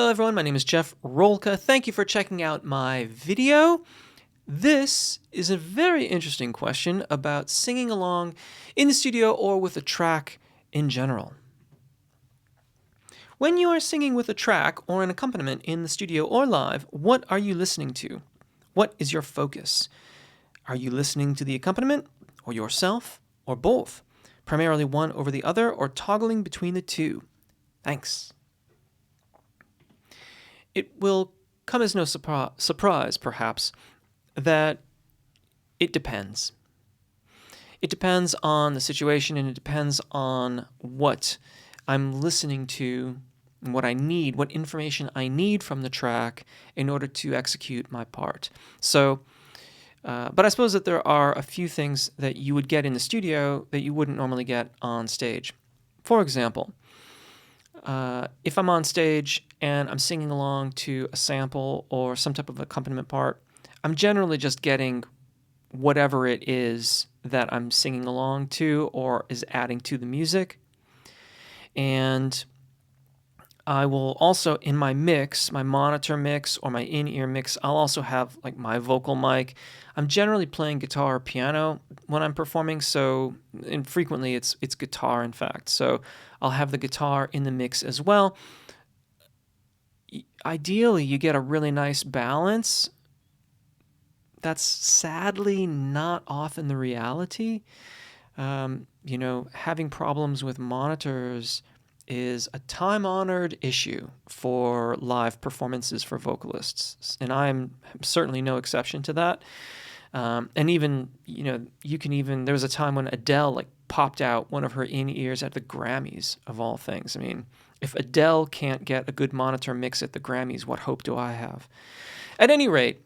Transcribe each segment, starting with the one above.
Hello everyone, my name is Jeff Rolka. Thank you for checking out my video. This is a very interesting question about singing along in the studio or with a track in general. When you are singing with a track or an accompaniment in the studio or live, what are you listening to? What is your focus? Are you listening to the accompaniment or yourself or both? Primarily one over the other or toggling between the two? Thanks. It will come as no surprise, perhaps, that it depends. It depends on the situation, and it depends on what I'm listening to, and what I need, what information I need from the track in order to execute my part. So, but I suppose that there are a few things that you would get in the studio that you wouldn't normally get on stage. For example, if I'm on stage and I'm singing along to a sample or some type of accompaniment part, I'm generally just getting whatever it is that I'm singing along to or is adding to the music. And I will also, in my mix, my monitor mix or my in-ear mix, I'll also have like my vocal mic. I'm generally playing guitar or piano when I'm performing, so infrequently it's guitar, in fact. So I'll have the guitar in the mix as well. Ideally, you get a really nice balance. That's sadly not often the reality. Having problems with monitors is a time-honored issue for live performances for vocalists, and I'm certainly no exception to that. And even, there was a time when Adele popped out one of her in-ears at the Grammys, of all things. I mean, if Adele can't get a good monitor mix at the Grammys, what hope do I have? At any rate,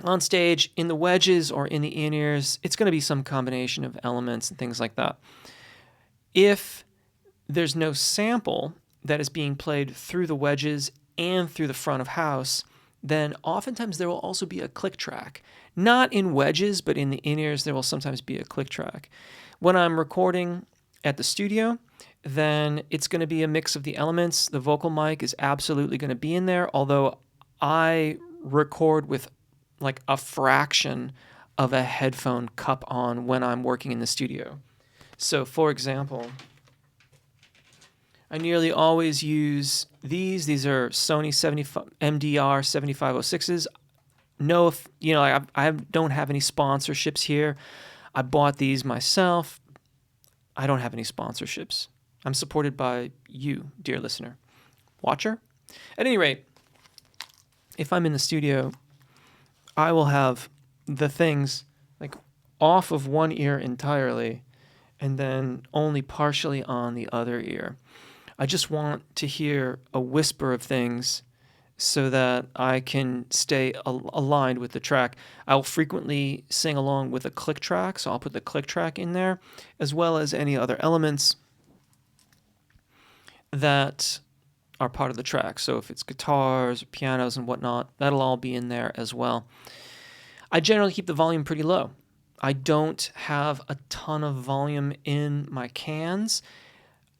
on stage, in the wedges or in the in-ears, it's going to be some combination of elements and things like that. If there's no sample that is being played through the wedges and through the front of house, then oftentimes there will also be a click track. Not in wedges, but in the in-ears, there will sometimes be a click track. When I'm recording at the studio, then it's going to be a mix of the elements. The vocal mic is absolutely going to be in there, although I record with like a fraction of a headphone cup on when I'm working in the studio. So, for example, I nearly always use these. These are Sony MDR 7506s. I don't have any sponsorships here. I bought these myself. I don't have any sponsorships. I'm supported by you, dear listener. Watcher? At any rate, if I'm in the studio, I will have the things off of one ear entirely and then only partially on the other ear. I just want to hear a whisper of things so that I can stay aligned with the track. I'll frequently sing along with a click track, so I'll put the click track in there, as well as any other elements that are part of the track. So if it's guitars, pianos, and whatnot, that'll all be in there as well. I generally keep the volume pretty low. I don't have a ton of volume in my cans.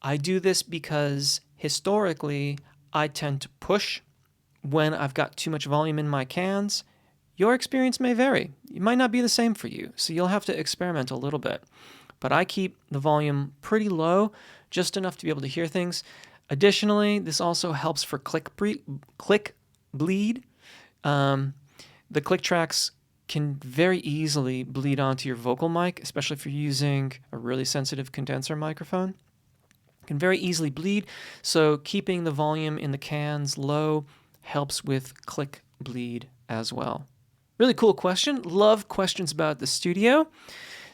I do this because historically I tend to push when I've got too much volume in my cans. Your experience may vary. It might not be the same for you, so you'll have to experiment a little bit. But I keep the volume pretty low, just enough to be able to hear things. Additionally, this also helps for click bleed. The click tracks can very easily bleed onto your vocal mic, especially if you're using a really sensitive condenser microphone. It can very easily bleed, so keeping the volume in the cans low helps with click bleed as well. Really cool question. Love questions about the studio.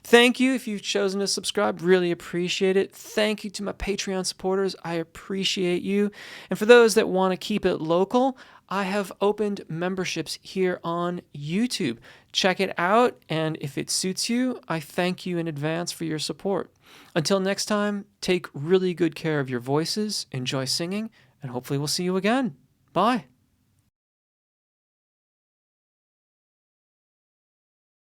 Thank you if you've chosen to subscribe. Really appreciate it. Thank you to my Patreon supporters. I appreciate you. And for those that want to keep it local, I have opened memberships here on YouTube. Check it out, and if it suits you, I thank you in advance for your support. Until next time, take really good care of your voices, enjoy singing, and hopefully we'll see you again. Bye.